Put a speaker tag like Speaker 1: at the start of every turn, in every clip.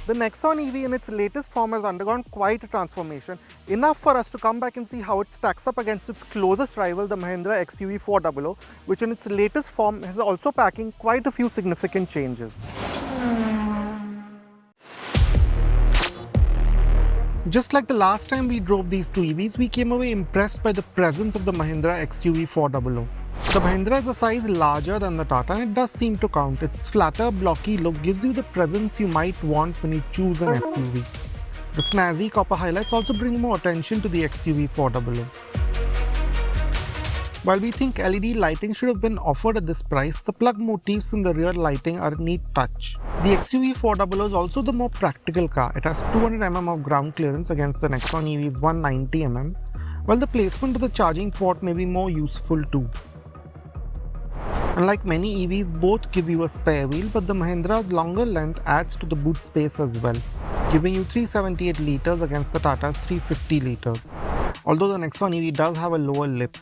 Speaker 1: The Nexon EV in its latest form has undergone quite a transformation, enough for us to come back and see how it stacks up against its closest rival, the Mahindra XUV400, which in its latest form is also packing quite a few significant changes. Just like the last time we drove these two EVs, we came away impressed by the presence of the Mahindra XUV400. The Mahindra is a size larger than the Tata and it does seem to count. Its flatter, blocky look gives you the presence you might want when you choose an SUV. The snazzy copper highlights also bring more attention to the XUV400. While we think LED lighting should have been offered at this price, the plug motifs in the rear lighting are a neat touch. The XUV400 is also the more practical car. It has 200 mm of ground clearance against the Nexon EV's 190 mm, while the placement of the charging port may be more useful too. Unlike many EVs, both give you a spare wheel, but the Mahindra's longer length adds to the boot space as well, giving you 378 litres against the Tata's 350 litres, although the Nexon EV does have a lower lip.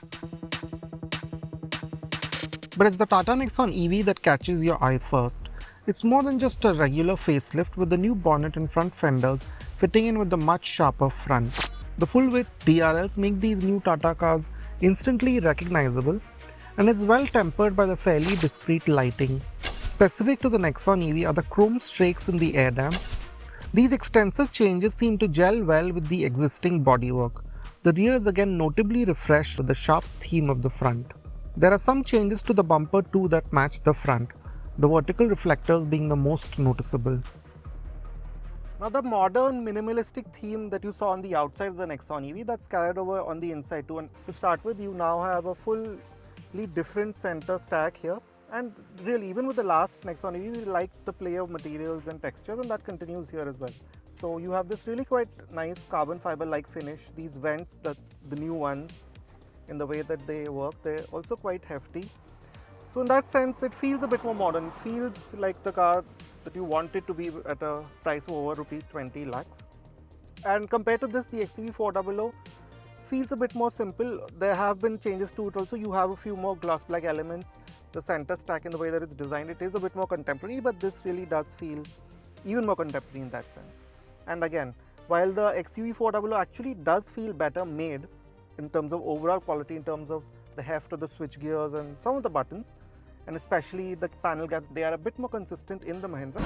Speaker 1: But it's the Tata Nexon EV that catches your eye first. It's more than just a regular facelift, with the new bonnet and front fenders fitting in with the much sharper front. The full-width DRLs make these new Tata cars instantly recognizable and is well tempered by the fairly discreet lighting. Specific to the Nexon EV are the chrome strakes in the air dam. These extensive changes seem to gel well with the existing bodywork. The rear is again notably refreshed with the sharp theme of the front. There are some changes to the bumper too that match the front, the vertical reflectors being the most noticeable. Now the modern minimalistic theme that you saw on the outside of the Nexon EV, that's carried over on the inside too. And to start with, you now have a fully different center stack here, and really even with the last Nexon EV, we liked the play of materials and textures, and that continues here as well. So you have this really quite nice carbon fiber like finish. These vents, the new ones, in the way that they work, they're also quite hefty. So in that sense, it feels a bit more modern. It feels like the car that you want it to be at a price of over rupees 20 lakhs. And compared to this, the XUV400 feels a bit more simple. There have been changes to it also. You have a few more gloss black elements. The center stack, in the way that it's designed, it is a bit more contemporary, but this really does feel even more contemporary in that sense. And again, while the XUV400 actually does feel better made in terms of overall quality, in terms of the heft of the switch gears and some of the buttons, and especially the panel gaps, they are a bit more consistent in the Mahindra.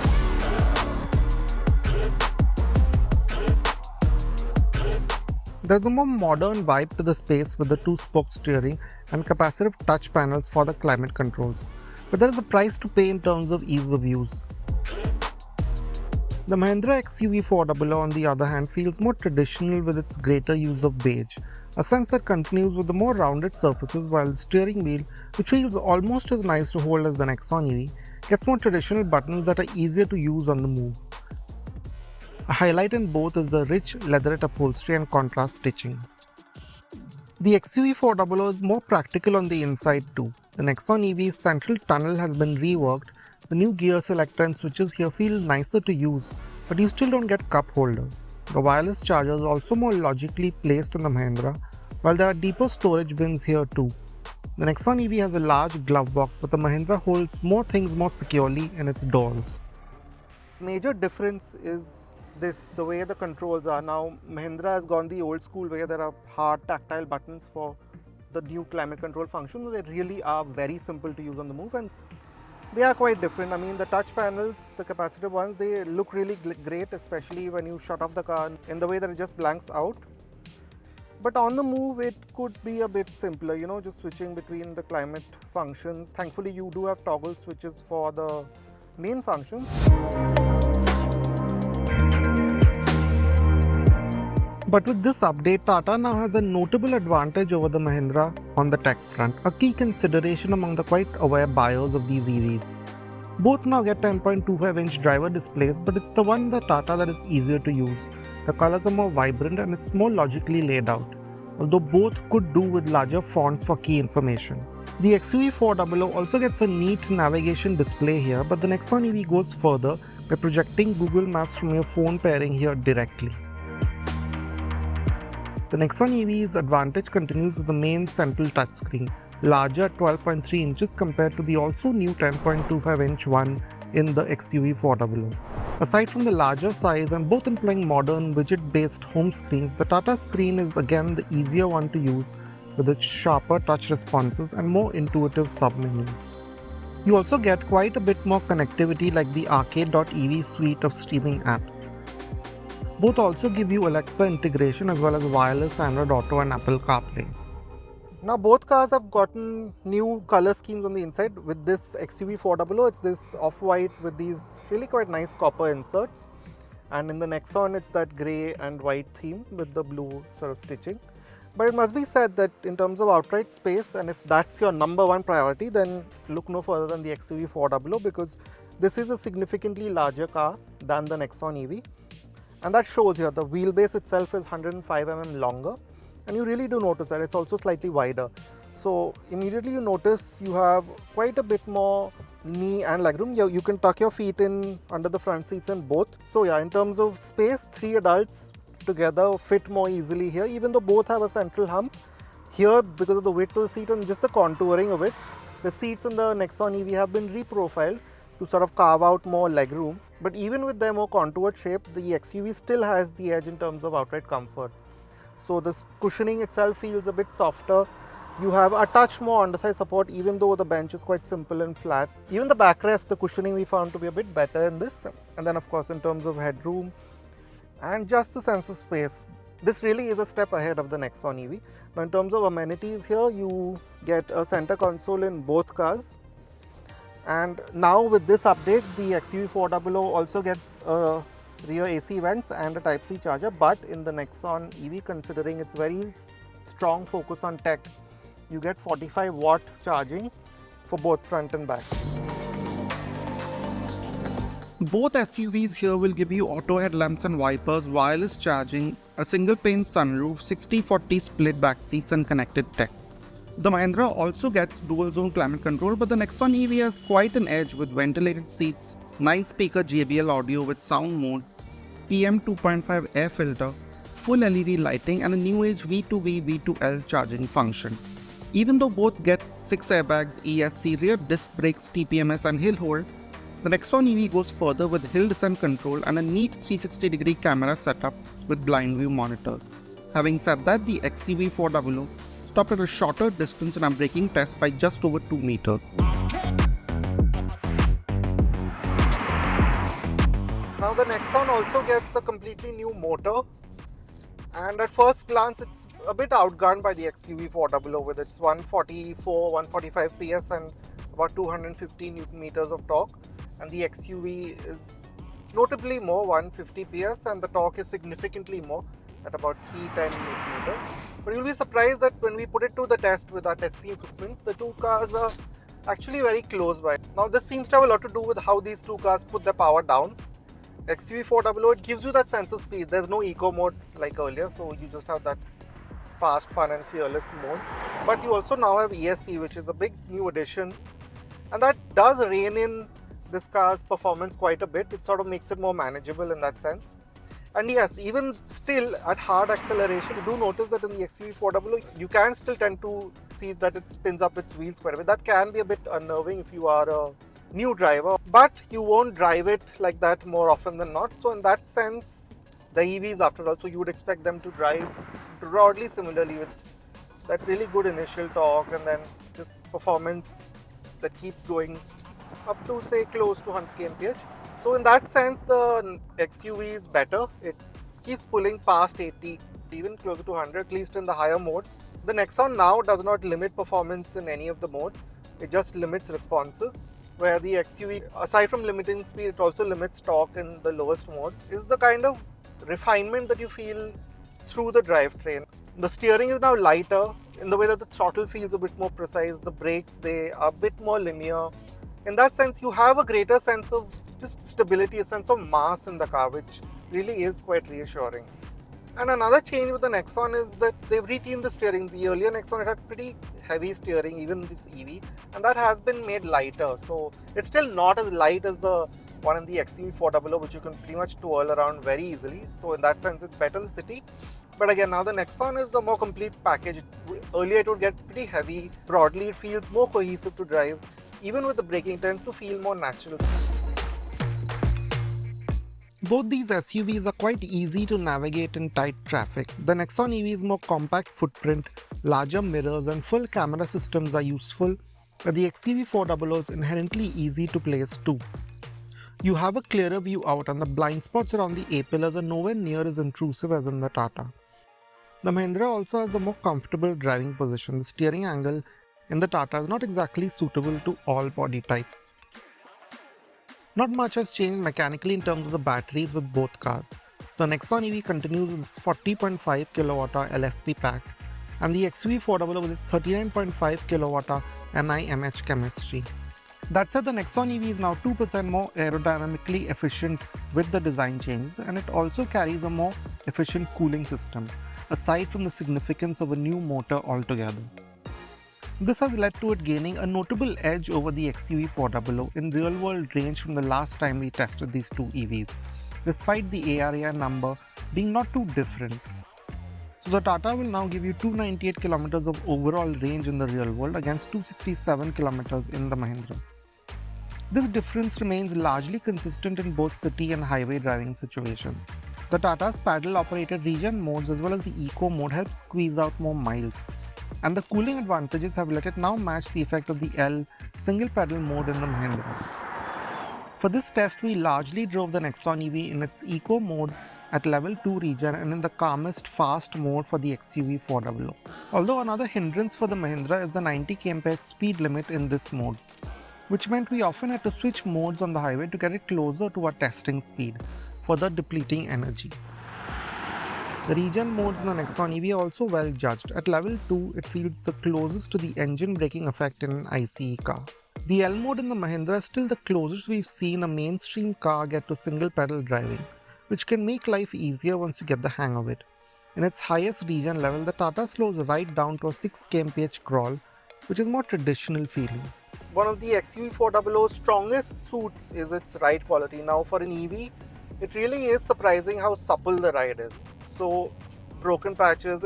Speaker 1: There's a more modern vibe to the space with the two-spoke steering and capacitive touch panels for the climate controls. But there is a price to pay in terms of ease of use. The Mahindra XUV400 on the other hand feels more traditional with its greater use of beige, a sense that continues with the more rounded surfaces, while the steering wheel, which feels almost as nice to hold as the Nexon EV, gets more traditional buttons that are easier to use on the move. A highlight in both is the rich leatherette upholstery and contrast stitching. The XUV400 is more practical on the inside too. The Nexon EV's central tunnel has been reworked. The new gear selector and switches here feel nicer to use, but you still don't get cup holders. The wireless charger is also more logically placed on the Mahindra, while there are deeper storage bins here too. The Nexon EV has a large glove box, but the Mahindra holds more things more securely in its doors. Major difference is the way the controls are. Now Mahindra has gone the old school way. There are hard tactile buttons for the new climate control function. They really are very simple to use on the move, and they are quite different. I mean, the touch panels, the capacitive ones, they look really great, especially when you shut off the car in the way that it just blanks out. But on the move, it could be a bit simpler, you know, just switching between the climate functions. Thankfully, you do have toggle switches for the main functions. But with this update, Tata now has a notable advantage over the Mahindra on the tech front, a key consideration among the quite aware buyers of these EVs. Both now get 10.25-inch driver displays, but it's the one in the Tata that is easier to use. The colors are more vibrant and it's more logically laid out, although both could do with larger fonts for key information. The XUV400 also gets a neat navigation display here, but the Nexon EV goes further by projecting Google Maps from your phone pairing here directly. The Nexon EV's advantage continues with the main central touchscreen, larger at 12.3 inches compared to the also new 10.25-inch one in the XUV400. Aside from the larger size and both employing modern widget-based home screens, the Tata screen is again the easier one to use with its sharper touch responses and more intuitive sub-menus. You also get quite a bit more connectivity like the Arcade.ev suite of streaming apps. Both also give you Alexa integration as well as wireless Android Auto and Apple CarPlay. Now both cars have gotten new color schemes on the inside. With this XUV400, it's this off-white with these really quite nice copper inserts. And in the Nexon, it's that grey and white theme with the blue sort of stitching. But it must be said that in terms of outright space, and if that's your number one priority, then look no further than the XUV400 because this is a significantly larger car than the Nexon EV. And that shows here. The wheelbase itself is 105 mm longer. And you really do notice that it's also slightly wider. So immediately you notice you have quite a bit more knee and legroom. You can tuck your feet in under the front seats in both. So yeah, in terms of space, 3 adults together fit more easily here, even though both have a central hump. Here, because of the width of the seat and just the contouring of it, the seats in the Nexon EV have been reprofiled to sort of carve out more legroom. But even with their more contoured shape, the XUV still has the edge in terms of outright comfort. So this cushioning itself feels a bit softer. You have a touch more underside support even though the bench is quite simple and flat. Even the backrest, the cushioning we found to be a bit better in this. And then of course in terms of headroom and just the sense of space, this really is a step ahead of the Nexon EV. Now in terms of amenities here, you get a center console in both cars. And now with this update, the XUV400 also gets a rear AC vents and a Type-C charger, but in the Nexon EV, considering its very strong focus on tech, you get 45-watt charging for both front and back. Both SUVs here will give you auto headlamps and wipers, wireless charging, a single pane sunroof, 60-40 split back seats and connected tech. The Mahindra also gets dual zone climate control, but the Nexon EV has quite an edge with ventilated seats, 9-speaker JBL audio with sound mode, PM 2.5 air filter, full LED lighting and a new age V2V V2L charging function. Even though both get 6 airbags, ESC, rear disc brakes, TPMS and hill hold, the Nexon EV goes further with hill descent control and a neat 360-degree camera setup with blind view monitor. Having said that, the XUV400 stopped at a shorter distance in a braking test by just over 2 meters. Now the Nexon also gets a completely new motor, and at first glance it's a bit outgunned by the XUV400 with its 145 PS and about 250 Newton meters of torque, and the XUV is notably more, 150 PS, and the torque is significantly more at about 310 Newton meters. But you'll be surprised that when we put it to the test with our testing equipment, the two cars are actually very close by. Now this seems to have a lot to do with how these two cars put their power down. XUV400, it gives you that sense of speed. There's no eco mode like earlier, so you just have that fast, fun and fearless mode. But you also now have ESC, which is a big new addition, and that does rein in this car's performance quite a bit. It sort of makes it more manageable in that sense. And yes, even still at hard acceleration, you do notice that in the XUV400, you can still tend to see that it spins up its wheels quite a bit. That can be a bit unnerving if you are a new driver, but you won't drive it like that more often than not. So in that sense, the EVs after all, so you would expect them to drive broadly similarly with that really good initial torque and then just performance that keeps going up to say close to 100 kmph. So in that sense, the XUV is better. It keeps pulling past 80, even closer to 100, at least in the higher modes. The Nexon now does not limit performance in any of the modes. It just limits responses, where the XUV, aside from limiting speed, it also limits torque in the lowest mode. Is the kind of refinement that you feel through the drivetrain. The steering is now lighter in the way that the throttle feels a bit more precise. The brakes, they are a bit more linear. In that sense, you have a greater sense of just stability, a sense of mass in the car, which really is quite reassuring. And another change with the Nexon is that they've reteamed the steering. The earlier Nexon, it had pretty heavy steering, even this EV, and that has been made lighter. So it's still not as light as the one in the XUV400, which you can pretty much twirl around very easily. So in that sense, it's better in the city. But again, now the Nexon is a more complete package. Earlier it would get pretty heavy. Broadly, it feels more cohesive to drive. Even with the braking, it tends to feel more natural. Both these SUVs are quite easy to navigate in tight traffic. The Nexon EV's more compact footprint, larger mirrors and full camera systems are useful, but the XUV400 is inherently easy to place too. You have a clearer view out and the blind spots around the A-pillars are nowhere near as intrusive as in the Tata. The Mahindra also has the more comfortable driving position. The steering angle in the Tata is not exactly suitable to all body types. Not much has changed mechanically in terms of the batteries with both cars. The Nexon EV continues with its 40.5 kWh LFP pack and the XUV400 with its 39.5 kWh NiMH chemistry. That said, the Nexon EV is now 2% more aerodynamically efficient with the design changes, and it also carries a more efficient cooling system, aside from the significance of a new motor altogether. This has led to it gaining a notable edge over the XUV400 in real-world range from the last time we tested these two EVs, despite the ARAI number being not too different. So the Tata will now give you 298 km of overall range in the real world against 267 km in the Mahindra. This difference remains largely consistent in both city and highway driving situations. The Tata's paddle-operated regen modes as well as the Eco mode help squeeze out more miles, and the cooling advantages have let it now match the effect of the L single-pedal mode in the Mahindra. For this test, we largely drove the Nexon EV in its Eco mode at level 2 regen and in the calmest fast mode for the XUV400. Although another hindrance for the Mahindra is the 90 km/h speed limit in this mode, which meant we often had to switch modes on the highway to get it closer to our testing speed, further depleting energy. The regen modes in the Nexon EV are also well judged. At level 2, it feels the closest to the engine braking effect in an ICE car. The L mode in the Mahindra is still the closest we've seen a mainstream car get to single pedal driving, which can make life easier once you get the hang of it. In its highest regen level, the Tata slows right down to a 6 km/h crawl, which is more traditional feeling. One of the XUV400's strongest suits is its ride quality. Now for an EV, it really is surprising how supple the ride is. So broken patches,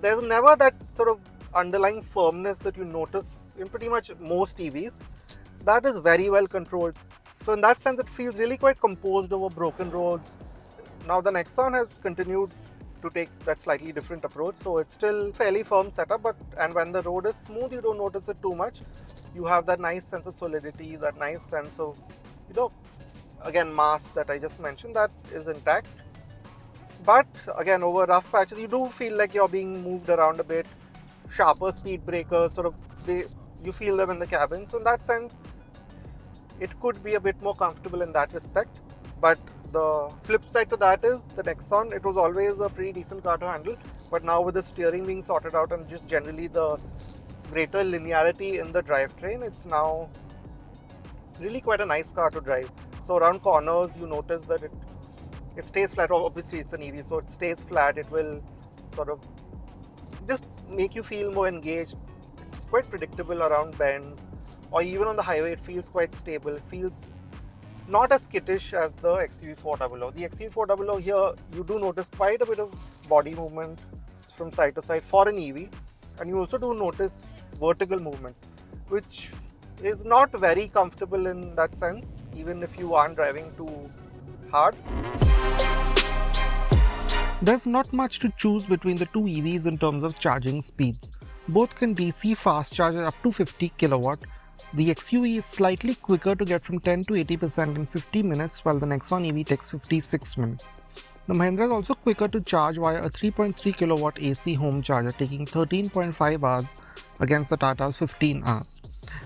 Speaker 1: there's never that sort of underlying firmness that you notice in pretty much most EVs. That is very well controlled. So in that sense, it feels really quite composed over broken roads. Now the Nexon has continued to take that slightly different approach, so it's still fairly firm setup, and when the road is smooth, you don't notice it too much. You have that nice sense of solidity, that nice sense of, again, mass that I just mentioned, that is intact. But again, over rough patches, you do feel like you're being moved around a bit. Sharper speed breakers, you feel them in the cabin. So in that sense, it could be a bit more comfortable in that respect. But the flip side to that is the Nexon, it was always a pretty decent car to handle, but now with the steering being sorted out and just generally the greater linearity in the drivetrain, it's now really quite a nice car to drive. So around corners, you notice that it stays flat. Obviously it's an EV, so it stays flat. It will sort of just make you feel more engaged. It's quite predictable around bends, or even on the highway it feels quite stable. It feels not as skittish as the XUV400. The XUV400 here, you do notice quite a bit of body movement from side to side for an EV, and you also do notice vertical movements, which is not very comfortable in that sense, even if you aren't driving too hard. There's not much to choose between the two EVs in terms of charging speeds. Both can DC fast charge at up to 50 kW. The XUV is slightly quicker to get from 10 to 80% in 50 minutes, while the Nexon EV takes 56 minutes. The Mahindra is also quicker to charge via a 3.3 kW AC home charger, taking 13.5 hours against the Tata's 15 hours.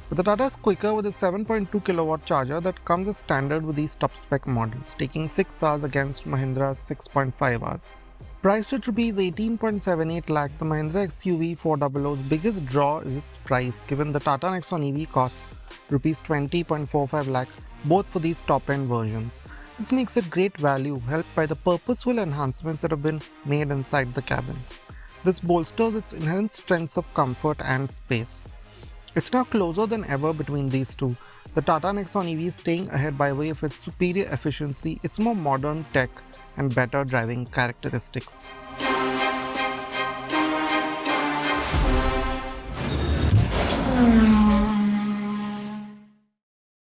Speaker 1: But the Tata is quicker with a 7.2 kW charger that comes as standard with these top spec models, taking 6 hours against Mahindra's 6.5 hours. Priced at Rs 18.78 lakh, the Mahindra XUV400's biggest draw is its price, given the Tata Nexon EV costs Rs 20.45 lakh, both for these top-end versions. This makes it great value, helped by the purposeful enhancements that have been made inside the cabin. This bolsters its inherent strengths of comfort and space. It's now closer than ever between these two. The Tata Nexon EV is staying ahead by way of its superior efficiency, its more modern tech, and better driving characteristics.